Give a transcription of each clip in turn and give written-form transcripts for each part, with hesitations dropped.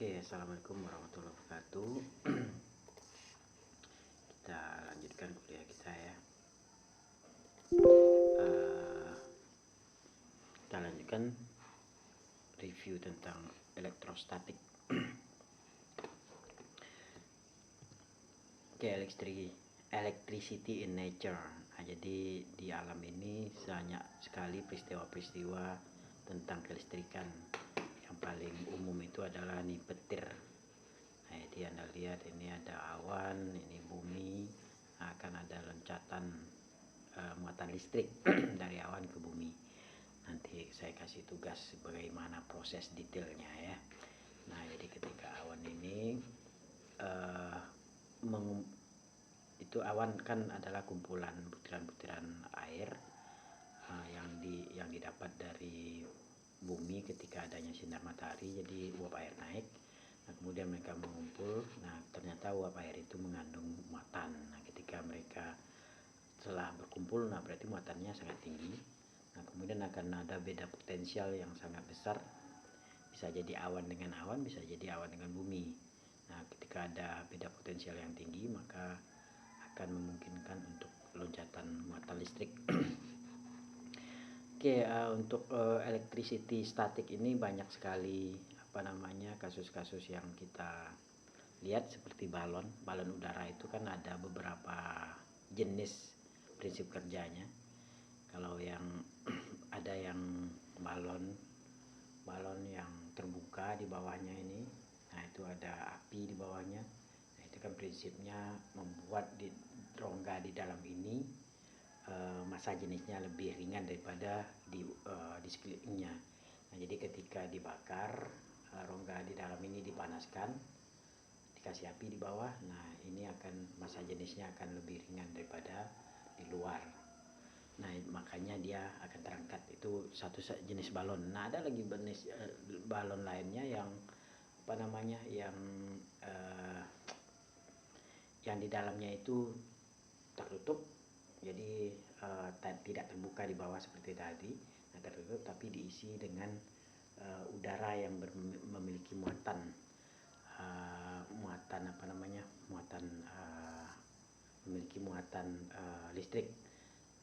Oke, assalamualaikum warahmatullahi wabarakatuh. Kita lanjutkan kuliah kita ya. Kita lanjutkan review tentang elektrostatik. Oke, electricity in nature. Nah, jadi di alam ini banyak sekali peristiwa-peristiwa tentang kelistrikan. Yang paling umum itu adalah nih petir. Nah, jadi Anda lihat ini ada awan, ini bumi, akan ada loncatan muatan listrik dari awan ke bumi. Nanti saya kasih tugas bagaimana proses detailnya ya. Nah, jadi ketika awan ini itu awan kan adalah kumpulan butiran-butiran air yang didapat dari bumi ketika adanya sinar matahari, jadi uap air naik. Nah, kemudian mereka mengumpul. Nah, ternyata uap air itu mengandung muatan. Nah, ketika mereka setelah berkumpul, nah berarti muatannya sangat tinggi. Nah, kemudian akan ada beda potensial yang sangat besar. Bisa jadi awan dengan awan, bisa jadi awan dengan bumi. Nah, ketika ada beda potensial yang tinggi, maka akan memungkinkan untuk loncatan muatan listrik. Oke, untuk electricity static ini banyak sekali kasus-kasus yang kita lihat, seperti balon udara. Itu kan ada beberapa jenis prinsip kerjanya. Kalau yang ada yang balon yang terbuka di bawahnya ini, nah itu ada api di bawahnya. Nah, itu kan prinsipnya membuat di rongga di dalam ini massa jenisnya lebih ringan daripada di sekelilingnya. Nah, jadi ketika dibakar, rongga di dalam ini dipanaskan, dikasih api di bawah, nah ini akan massa jenisnya akan lebih ringan daripada di luar. Nah, makanya dia akan terangkat. Itu satu jenis balon. Nah, ada lagi jenis balon lainnya yang yang di dalamnya itu tertutup, jadi tidak terbuka di bawah seperti tadi. Nah, tertutup tapi diisi dengan udara yang memiliki muatan memiliki muatan listrik.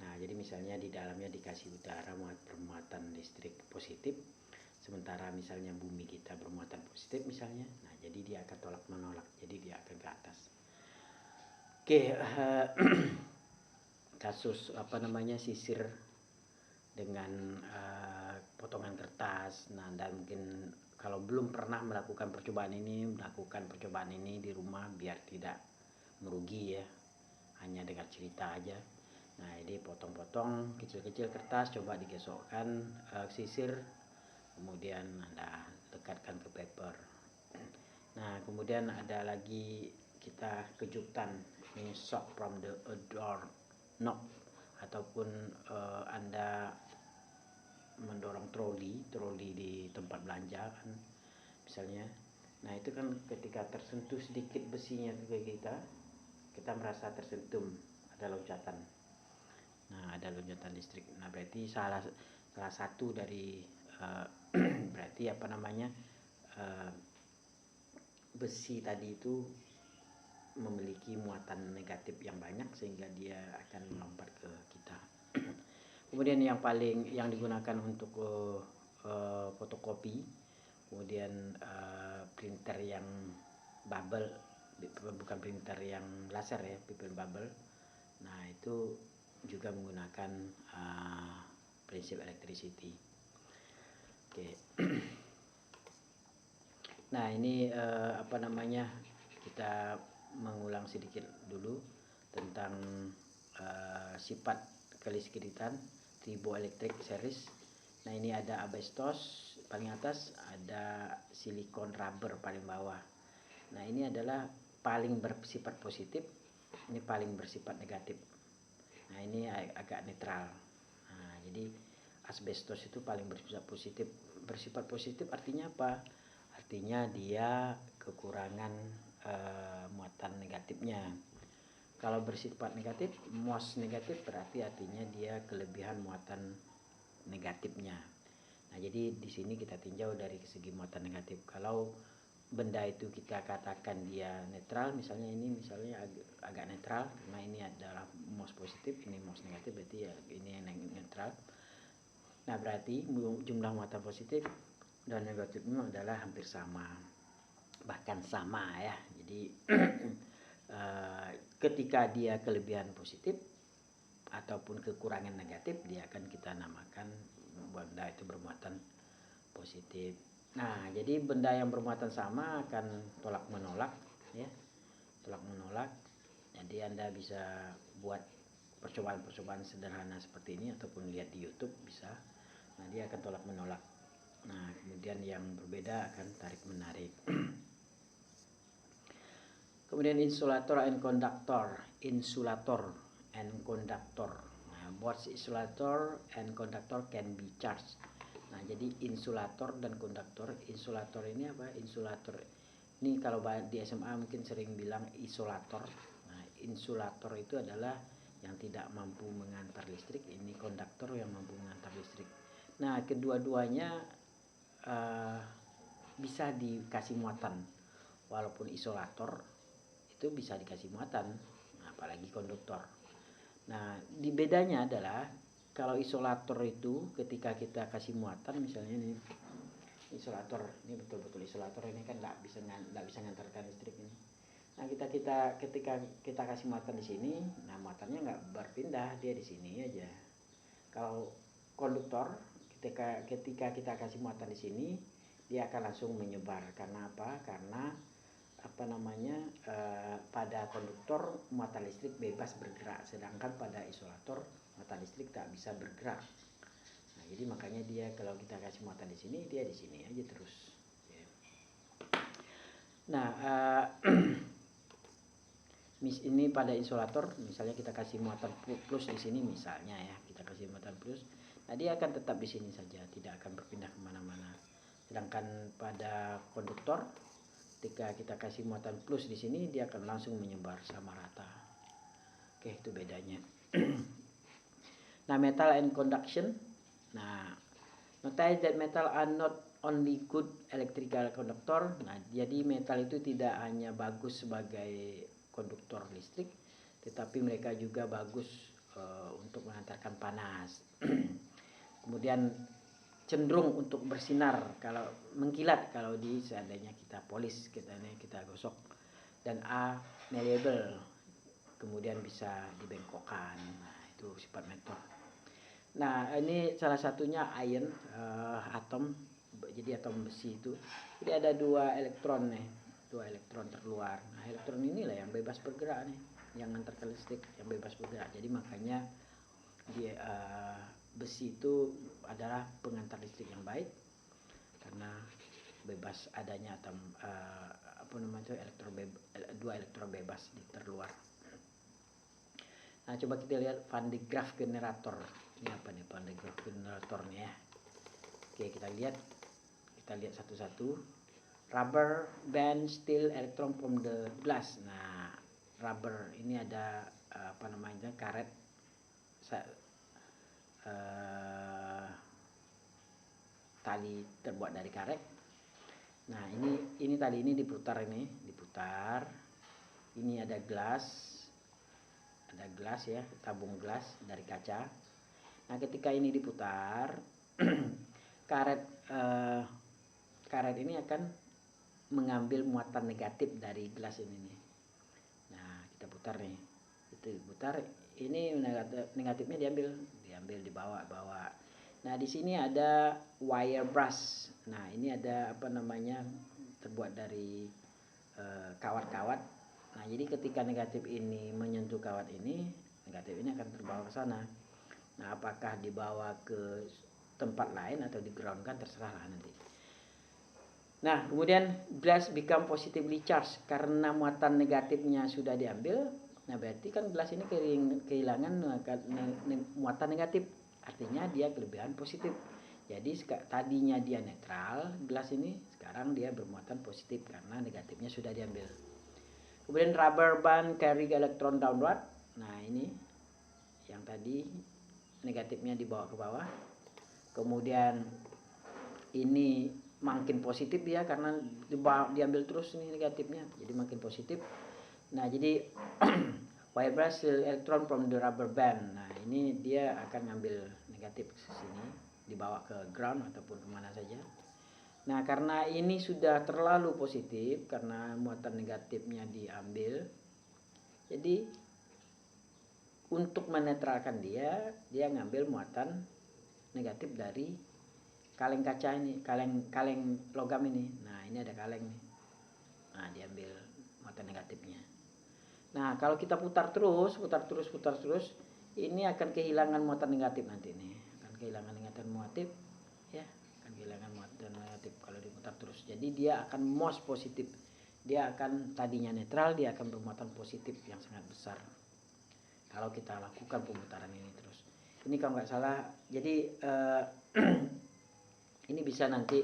Nah, jadi misalnya di dalamnya dikasih udara bermuatan listrik positif, sementara misalnya bumi kita bermuatan positif misalnya. Nah, jadi dia akan tolak menolak, jadi dia akan ke atas. Oke, kasus sisir dengan potongan kertas. Nah, Anda mungkin kalau belum pernah melakukan percobaan ini di rumah biar tidak merugi ya, hanya dengar cerita aja. Nah, jadi potong-potong kecil-kecil kertas, coba digesokkan sisir, kemudian Anda lekatkan ke paper. Nah, kemudian ada lagi kita kejutan, ini shock from the door knob, ataupun Anda mendorong troli di tempat belanja kan misalnya. Nah, itu kan ketika tersentuh sedikit besinya ke kita merasa tersentuh, ada loncatan. Nah, ada loncatan listrik. Nah, berarti salah satu dari berarti besi tadi itu memiliki muatan negatif yang banyak sehingga dia akan melompat ke kita. Kemudian yang digunakan untuk fotokopi, kemudian printer yang bubble, bukan printer yang laser ya, paper bubble. Nah, itu juga menggunakan prinsip electricity. Oke. Nah, ini kita mengulang sedikit dulu tentang sifat kelistrikan triboelectric series. Nah, ini ada asbestos paling atas, ada silikon rubber paling bawah. Nah, ini adalah paling bersifat positif, ini paling bersifat negatif. Nah, ini agak netral. Nah, jadi asbestos itu paling bersifat positif. Bersifat positif artinya apa? Artinya dia kekurangan muatan negatifnya. Kalau bersifat negatif, MOS negatif, berarti artinya dia kelebihan muatan negatifnya. Nah, jadi di sini kita tinjau dari segi muatan negatif. Kalau benda itu kita katakan dia netral, misalnya ini misalnya agak netral karena ini adalah MOS positif, ini MOS negatif, berarti ya ini yang netral. Nah berarti jumlah muatan positif dan negatifnya adalah hampir sama, bahkan sama ya. Jadi ketika dia kelebihan positif ataupun kekurangan negatif, dia akan kita namakan benda itu bermuatan positif. Nah jadi benda yang bermuatan sama akan tolak menolak ya, tolak menolak. Jadi Anda bisa buat percobaan-percobaan sederhana seperti ini ataupun lihat di YouTube bisa. Nah dia akan tolak menolak. Nah kemudian yang berbeda akan tarik menarik. Kemudian insulator and conductor. Insulator and conductor. Nah, both insulator and conductor can be charged. Nah jadi insulator dan konduktor. Insulator ini apa? Insulator ini kalau di SMA mungkin sering bilang isolator. Nah insulator itu adalah yang tidak mampu mengantar listrik. Ini konduktor yang mampu mengantar listrik. Nah kedua-duanya bisa dikasih muatan. Walaupun isolator itu bisa dikasih muatan, apalagi konduktor. Nah di bedanya adalah kalau isolator itu ketika kita kasih muatan, misalnya ini isolator, ini betul-betul isolator, ini kan nggak bisa ngantarkan listrik ini. Nah ketika kita kasih muatan di sini, nah muatannya nggak berpindah, dia di sini aja. Kalau konduktor ketika kita kasih muatan di sini, dia akan langsung menyebar. Karena apa? Karena pada konduktor muatan listrik bebas bergerak, sedangkan pada isolator muatan listrik tak bisa bergerak. Nah jadi makanya dia kalau kita kasih muatan di sini, dia di sini aja terus. Nah ini pada isolator misalnya kita kasih muatan plus di sini misalnya ya, kita kasih muatan plus, nah dia akan tetap di sini saja, tidak akan berpindah kemana-mana. Sedangkan pada konduktor ketika kita kasih muatan plus di sini, dia akan langsung menyebar sama rata. Oke, itu bedanya. Nah, metal and conduction. Nah, notice that metal are not only good electrical conductor. Nah, jadi metal itu tidak hanya bagus sebagai konduktor listrik, tetapi mereka juga bagus untuk mengantarkan panas. Kemudian cenderung untuk bersinar kalau mengkilat kalau seandainya kita polis, kita gosok, dan malleable, kemudian bisa dibengkokkan. Nah itu sifat metal. Nah ini salah satunya ion, atom. Jadi atom besi itu jadi ada dua elektron terluar. Nah elektron inilah yang bebas bergerak nih, yang antarkan listrik, yang bebas bergerak. Jadi makanya dia besi itu adalah pengantar listrik yang baik karena bebas adanya atom dua elektron bebas di terluar. Nah coba kita lihat Van de Graaff generator. Ini apa nih Van de Graaff generator nih ya? Oke kita lihat satu-satu. Rubber band steel electron from the glass. Nah rubber ini ada karet. Tali terbuat dari karet. Nah ini tali ini diputar. Ini ada gelas ya, tabung gelas dari kaca. Nah ketika ini diputar, karet ini akan mengambil muatan negatif dari gelas ini nih. Nah kita putar nih, itu putar, ini negatifnya diambil dibawa. Nah di sini ada wire brush. Nah ini ada terbuat dari kawat-kawat. Nah jadi ketika negatif ini menyentuh kawat ini, negatif ini akan terbawa ke sana. Nah apakah dibawa ke tempat lain atau di ground kan terserah lah nanti. Nah kemudian glass become positively charged karena muatan negatifnya sudah diambil. Nah berarti kan gelas ini kehilangan muatan negatif, artinya dia kelebihan positif. Jadi tadinya dia netral, gelas ini sekarang dia bermuatan positif karena negatifnya sudah diambil. Kemudian rubber band carry electron downward. Nah ini yang tadi negatifnya dibawa ke bawah. Kemudian ini makin positif ya, karena diambil terus nih negatifnya, jadi makin positif. Nah jadi vibrate electron from the rubber band. Nah ini dia akan ngambil negatif ke sini, dibawa ke ground ataupun kemana saja. Nah karena ini sudah terlalu positif, karena muatan negatifnya diambil, jadi untuk menetralkan dia ngambil muatan negatif dari kaleng kaca ini, kaleng logam ini. Nah ini ada kaleng nih, nah diambil muatan negatifnya. Nah kalau kita putar terus, ini akan kehilangan muatan negatif nanti nih, akan kehilangan muatan ya, akan kehilangan muatan negatif kalau diputar terus. Jadi dia akan most positif, dia akan tadinya netral, dia akan bermuatan positif yang sangat besar kalau kita lakukan pemutaran ini terus. Ini kalau nggak salah, jadi ini bisa nanti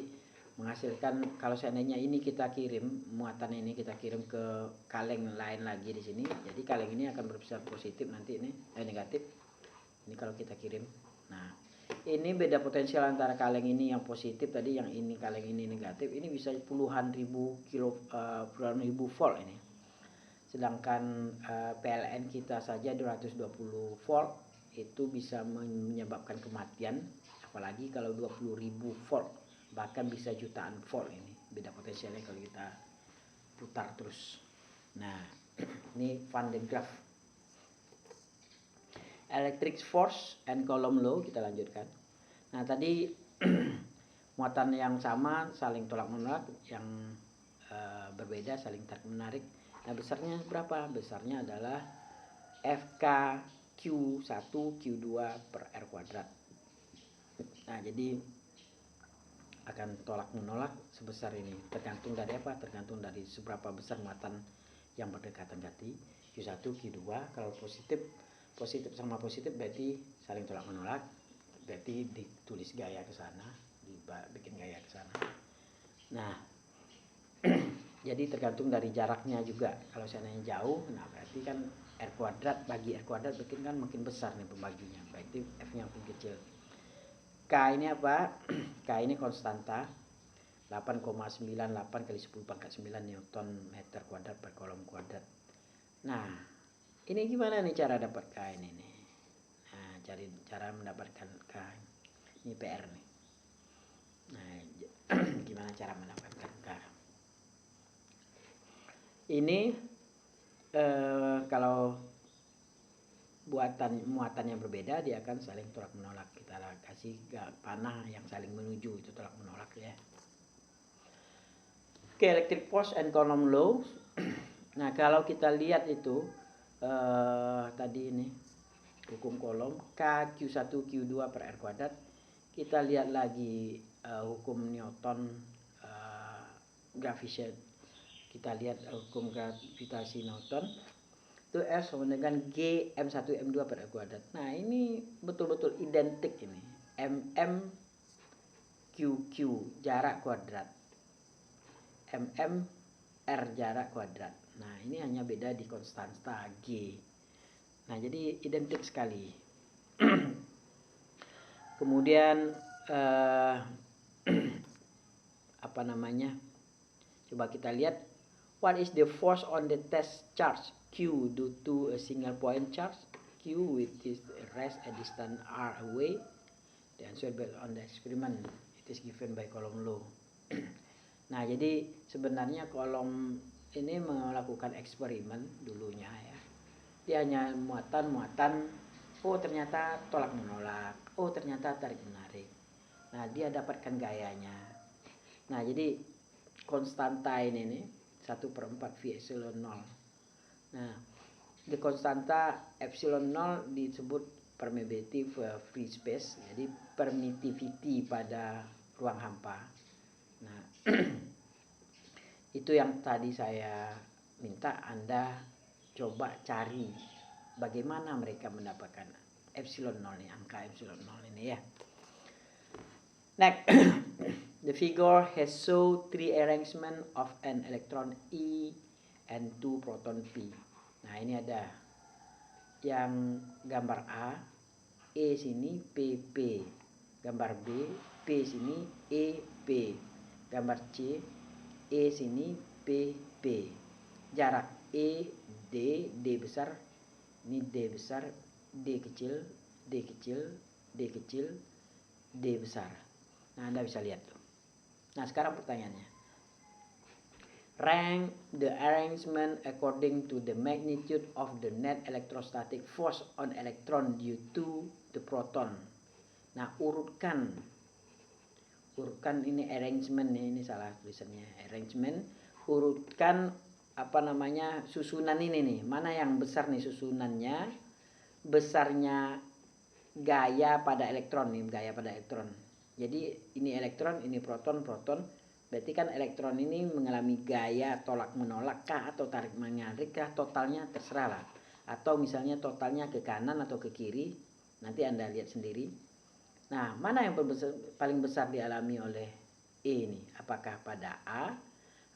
menghasilkan, kalau seandainya ini kita kirim, muatan ini kita kirim ke kaleng lain lagi di sini, jadi kaleng ini akan berpisah positif nanti ini negatif. Ini kalau kita kirim. Nah ini beda potensial antara kaleng ini yang positif tadi, yang ini kaleng ini negatif, ini bisa puluhan ribu volt ini. Sedangkan PLN kita saja 220 volt itu bisa menyebabkan kematian, apalagi kalau 20.000 volt, bahkan bisa jutaan volt. Ini beda potensialnya kalau kita putar terus. Nah ini Van de Graaff electric force and Coulomb law, kita lanjutkan. Nah tadi muatan yang sama saling tolak menolak, yang berbeda saling tarik menarik. Nah besarnya berapa? Besarnya adalah FK Q1 Q2 per R kuadrat. Nah jadi akan tolak menolak sebesar ini, tergantung dari apa? Tergantung dari seberapa besar muatan yang berdekatan tadi, Q1 Q2. Kalau positif sama positif berarti saling tolak menolak, berarti ditulis gaya ke sana, dibikin gaya ke sana. Nah jadi tergantung dari jaraknya juga. Kalau seandainya jauh, nah berarti kan R kuadrat bagi R kuadrat bikin kan makin besar nih pembaginya, berarti F nya makin kecil. K ini apa? K ini konstanta 8,98 kali 10 pangkat 9 Newton meter kuadrat per kolom kuadrat. Nah ini gimana nih cara dapat K ini nih? Nah cari cara mendapatkan K, ini PR nih. Nah gimana cara mendapatkan K? Ini kalau muatannya berbeda, dia akan saling tolak menolak. Kita kasih panah yang saling menuju, itu tolak menolak ya. Oke, electric force and Coulomb law. Nah kalau kita lihat itu tadi ini hukum Coulomb, K Q1 Q2 per R kuadrat. Kita lihat lagi hukum Newton gravitasi. Kita lihat hukum gravitasi Newton, itu F sama dengan G M1 M2 per R kuadrat. Nah ini betul-betul identik ini, MM QQ jarak kuadrat, MM R jarak kuadrat. Nah ini hanya beda di konstanta G. Nah jadi identik sekali. Kemudian apa namanya, coba kita lihat, what is the force on the test charge Q due to a single point charge Q which is rest a distance r away? The answer based on the experiment, it is given by Coulomb law. Nah jadi sebenarnya Coulomb ini melakukan eksperimen dulunya ya, dia hanya muatan, oh ternyata tolak menolak, oh ternyata tarik menarik. Nah dia dapatkan gayanya. Nah jadi konstanta ini nih 1/4 V epsilon 0. Nah di konstanta epsilon 0 disebut permeability free space, jadi permittivity pada ruang hampa. Nah itu yang tadi saya minta Anda coba cari bagaimana mereka mendapatkan epsilon 0 ini, angka epsilon 0 ini ya. Next, the figure has show three arrangement of an electron E and two proton P. Nah ini ada yang gambar A, E sini PP, gambar B, P sini E P, P gambar C, E sini, P, P. Jarak E, D, D besar, ini D besar, D kecil, D kecil, D kecil, D besar. Nah, Anda bisa lihat tuh. Nah, sekarang pertanyaannya. Rank the arrangement according to the magnitude of the net electrostatic force on electron due to the proton. Nah, urutkan ini arrangement nih, ini salah tulisannya. Arrangement, urutkan susunan ini nih. Mana yang besar nih susunannya? Besarnya gaya pada elektron nih, gaya pada elektron. Jadi ini elektron, ini proton. Berarti kan elektron ini mengalami gaya tolak menolak kah atau tarik menarik kah, totalnya terserah lah. Atau misalnya totalnya ke kanan atau ke kiri, nanti Anda lihat sendiri. Nah, mana yang paling besar dialami oleh E ini? Apakah pada A?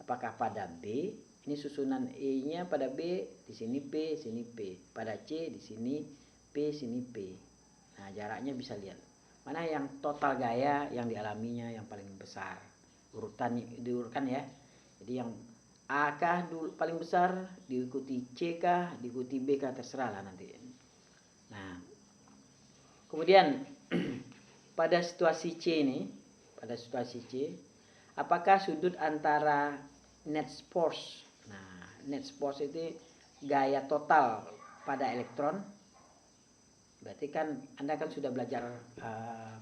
Apakah pada B? Ini susunan E-nya pada B, di sini P, sini P. Pada C, di sini P, sini P. Nah, jaraknya bisa lihat. Mana yang total gaya yang dialaminya yang paling besar? Diurutkan ya. Jadi yang A kah dulu paling besar, diikuti C kah, diikuti B kah, terserah lah nanti. Nah, kemudian pada situasi C ini, apakah sudut antara net force? Nah, net force itu gaya total pada elektron. Berarti kan Anda kan sudah belajar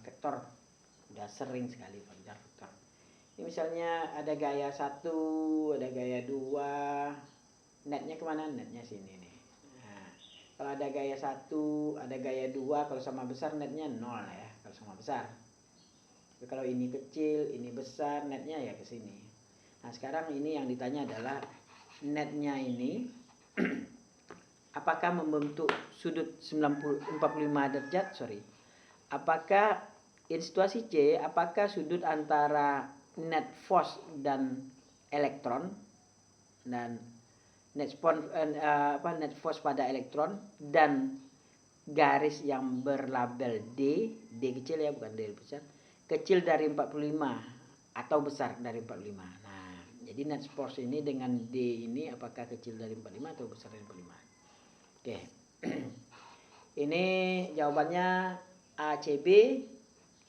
vektor, sudah sering sekali belajar vektor. Ini misalnya ada gaya 1, ada gaya 2, netnya kemana? Netnya sini nih. Nah, kalau ada gaya 1, ada gaya 2, kalau sama besar netnya 0 ya, kalau sama besar. Tapi kalau ini kecil, ini besar, netnya ya ke sini. Nah, sekarang ini yang ditanya adalah netnya ini apakah membentuk sudut 45 derajat? Apakah in situasi C, apakah sudut antara net force dan elektron dan net force pada elektron dan garis yang berlabel D kecil ya, bukan D besar, kecil dari 45 atau besar dari 45. Nah, jadi net force ini dengan D ini apakah kecil dari 45 atau besar dari 45? Oke. Ini jawabannya ACB,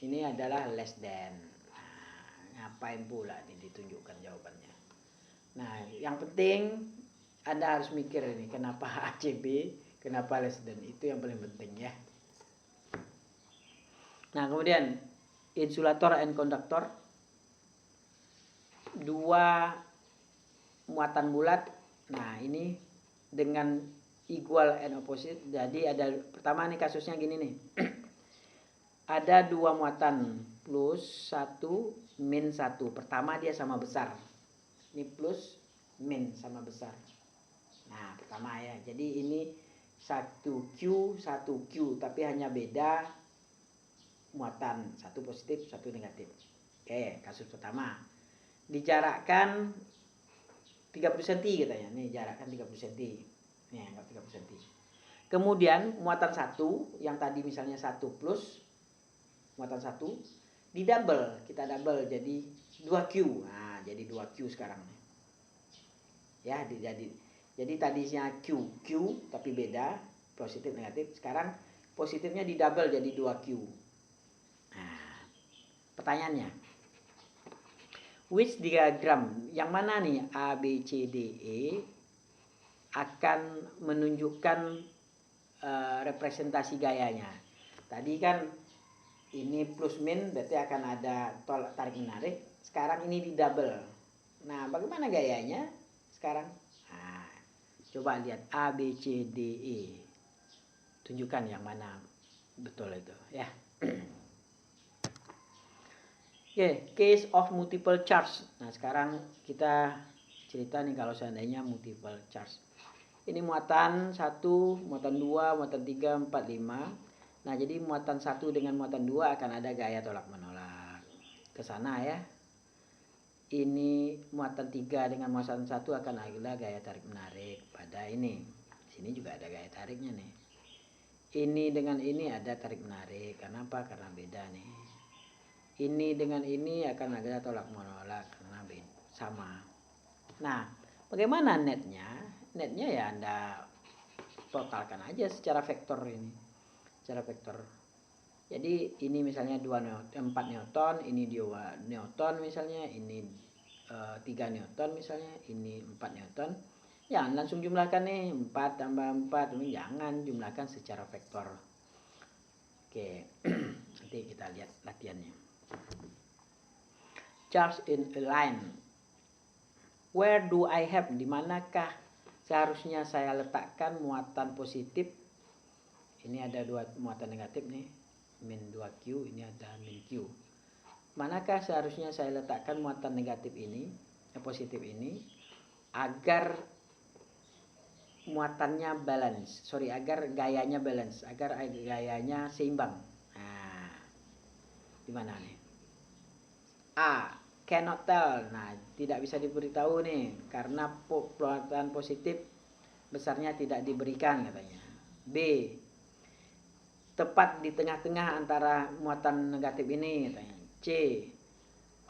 ini adalah less than. Nah, ngapain pula ini ditunjukkan jawabannya. Nah, yang penting Anda harus mikir ini kenapa ACB, kenapa less than, itu yang paling penting ya. Nah, kemudian insulator and conductor, dua muatan bulat. Nah, ini dengan equal and opposite. Jadi ada pertama nih kasusnya gini nih. Ada dua muatan plus 1 min 1. Pertama dia sama besar. Ini plus min sama besar. Nah, pertama ya. Jadi ini 1Q, 1Q, tapi hanya beda muatan, satu positif, satu negatif. Oke, kasus pertama. Dijarakkan 30 cm katanya. Nih, jarakkan 30 cm. Nih, anggap 30 cm. Kemudian muatan 1 yang tadi misalnya 1 plus muatan 1 di double, kita double jadi 2Q. Nah, jadi 2Q sekarang. Ya, jadi tadinya Q tapi beda, positif negatif. Sekarang positifnya di double jadi 2Q. Nah, pertanyaannya, which diagram yang mana nih A, B, C, D, E akan menunjukkan representasi gayanya? Tadi kan ini plus min berarti akan ada tarik menarik. Sekarang ini di double. Nah, bagaimana gayanya sekarang? Nah, coba lihat A, B, C, D, E. Tunjukkan yang mana betul itu ya. Oke, case of multiple charge. Nah, sekarang kita cerita nih kalau seandainya multiple charge. Ini muatan 1, muatan 2, muatan 3, 4, 5. Nah, jadi muatan 1 dengan muatan 2 akan ada gaya tolak menolak. Ke sana ya. Ini muatan 3 dengan muatan 1 akan ada gaya tarik menarik pada ini. Sini juga ada gaya tariknya nih. Ini dengan ini ada tarik menarik. Kenapa? Karena beda nih. Ini dengan ini akan ada tolak menolak karena sama. Nah, bagaimana netnya? Netnya ya Anda totalkan aja secara vektor ini. Secara vektor. Jadi ini misalnya 4 Newton, ini 2 Newton misalnya, ini 3 Newton misalnya, ini 4 Newton. Ya langsung jumlahkan nih, 4 tambah 4, jangan jumlahkan secara vektor. Oke, nanti kita lihat latihannya. Charge in a line. Where do I have? Di manakah seharusnya saya letakkan muatan positif? Ini ada 2 muatan negatif nih, min 2Q, ini ada min Q. Manakah seharusnya saya letakkan muatan negatif ini, positif ini, agar muatannya balance, agar gayanya balance, agar gayanya seimbang. Nah, di mana nih? A, cannot tell. Nah, tidak bisa diberitahu nih, karena muatan positif besarnya tidak diberikan katanya. B, tepat di tengah-tengah antara muatan negatif ini katanya. C,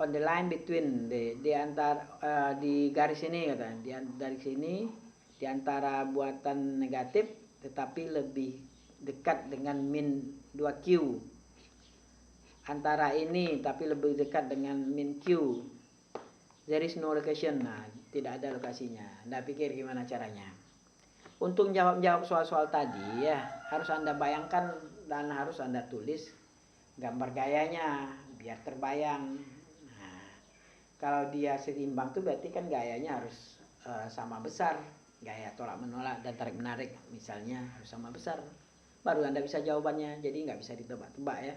on the line between, di antara di garis ini katanya, dari sini di antara buatan negatif tetapi lebih dekat dengan min 2Q, antara ini tapi lebih dekat dengan min Q. There is no location. Nah, tidak ada lokasinya. Anda pikir gimana caranya? Untuk jawab soal-soal tadi ya harus Anda bayangkan dan harus Anda tulis gambar gayanya biar terbayang. Nah, kalau dia seimbang tuh berarti kan gayanya harus sama besar. Gaya tolak menolak dan tarik menarik misalnya harus sama besar. Baru Anda bisa jawabannya. Jadi nggak bisa ditebak-tebak ya.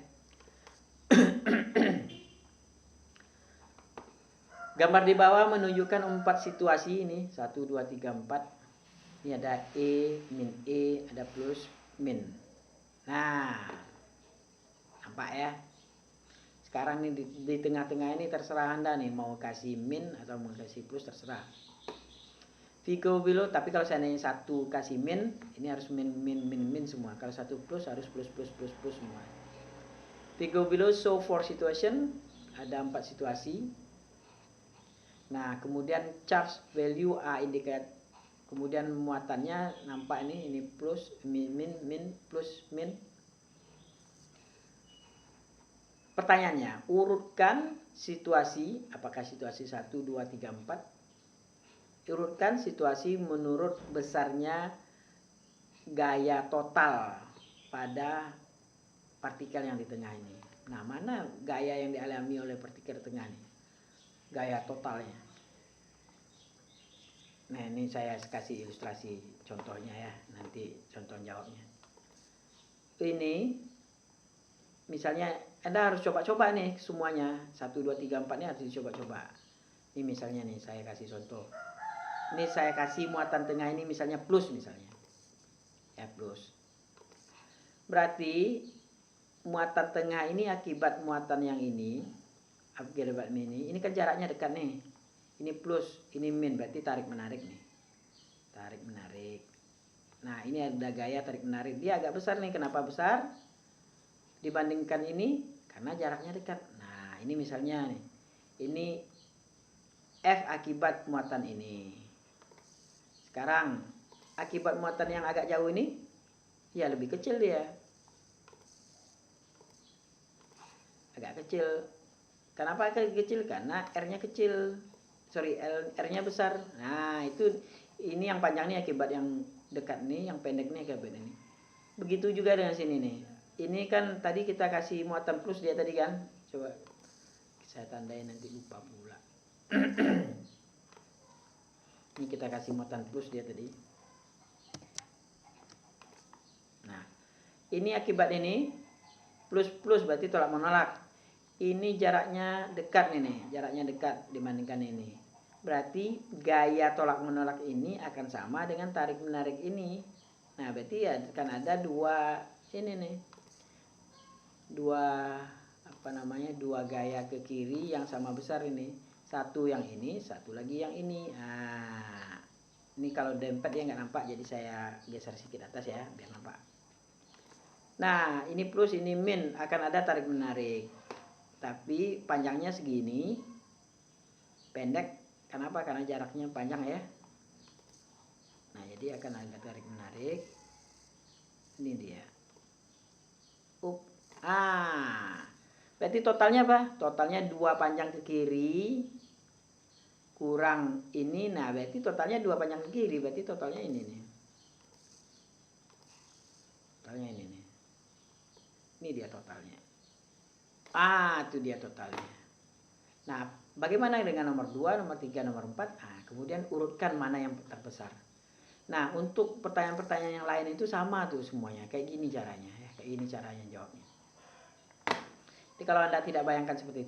Gambar di bawah menunjukkan 4 situasi ini. 1, 2, 3, 4. Ini ada E, min E, ada plus, min. Nah, nampak ya. Sekarang nih di tengah-tengah ini terserah Anda nih mau kasih min atau mau kasih plus, terserah. Figure below, tapi kalau seandainya 1 kasih min, ini harus min semua. Kalau 1 plus harus plus semua. Figure below show 4 situation, ada 4 situasi. Nah, kemudian charge value are indicate. Kemudian muatannya nampak ini plus, min, plus, min. Pertanyaannya, urutkan situasi, apakah situasi 1, 2, 3, 4. Urutkan situasi menurut besarnya gaya total pada partikel yang di tengah ini. Nah, mana gaya yang dialami oleh partikel tengah ini? Gaya totalnya. Nah, ini saya kasih ilustrasi contohnya ya, nanti contoh jawabnya. Ini misalnya Anda harus coba-coba nih semuanya, 1, 2, 3, 4 ini harus dicoba-coba. Ini misalnya nih saya kasih contoh. Ini saya kasih muatan tengah ini misalnya plus misalnya. Ya, plus. Berarti muatan tengah ini akibat muatan yang ini, akibat ini kan jaraknya dekat nih. Ini plus, ini min, berarti tarik menarik nih. Tarik menarik. Nah, ini ada gaya tarik menarik. Dia agak besar nih. Kenapa besar? Dibandingkan ini karena jaraknya dekat. Nah, ini misalnya nih. Ini F akibat muatan ini. Sekarang akibat muatan yang agak jauh ini ya lebih kecil dia. Agak kecil. Kenapa agak kecil? Karena R-nya kecil. R-nya besar. Nah, ini yang panjang nih akibat yang dekat nih, yang pendek nih akibat ini. Begitu juga dengan sini nih. Ini kan tadi kita kasih muatan plus dia tadi kan. Coba saya tandain, nanti lupa pula. Ini kita kasih muatan plus dia tadi. Nah, ini akibat ini plus berarti tolak menolak. Ini jaraknya dekat nih, jaraknya dekat dibandingkan ini. Berarti gaya tolak menolak ini akan sama dengan tarik menarik ini. Nah, berarti ya akan ada dua ini nih. Dua gaya ke kiri yang sama besar ini. Satu yang ini, satu lagi yang ini. Nah, ini kalau dempet ya nggak nampak, jadi saya geser sedikit atas ya biar nampak. Nah, ini plus, ini min, akan ada tarik menarik. tapi panjangnya segini, pendek. Kenapa? Karena jaraknya panjang ya. Nah, jadi akan ada tarik-menarik. Ini dia. Berarti totalnya apa? Totalnya 2 panjang ke kiri kurang ini. Nah, berarti totalnya 2 panjang ke kiri. Berarti totalnya ini nih. Totalnya ini nih. Ini dia totalnya. Itu dia totalnya. Nah, bagaimana dengan nomor 2, nomor 3, nomor 4? Kemudian urutkan mana yang terbesar. Nah, untuk pertanyaan-pertanyaan yang lain itu sama tuh semuanya. Kayak gini caranya ya. Kayak gini caranya jawabnya. Jadi kalau Anda tidak bayangkan seperti itu,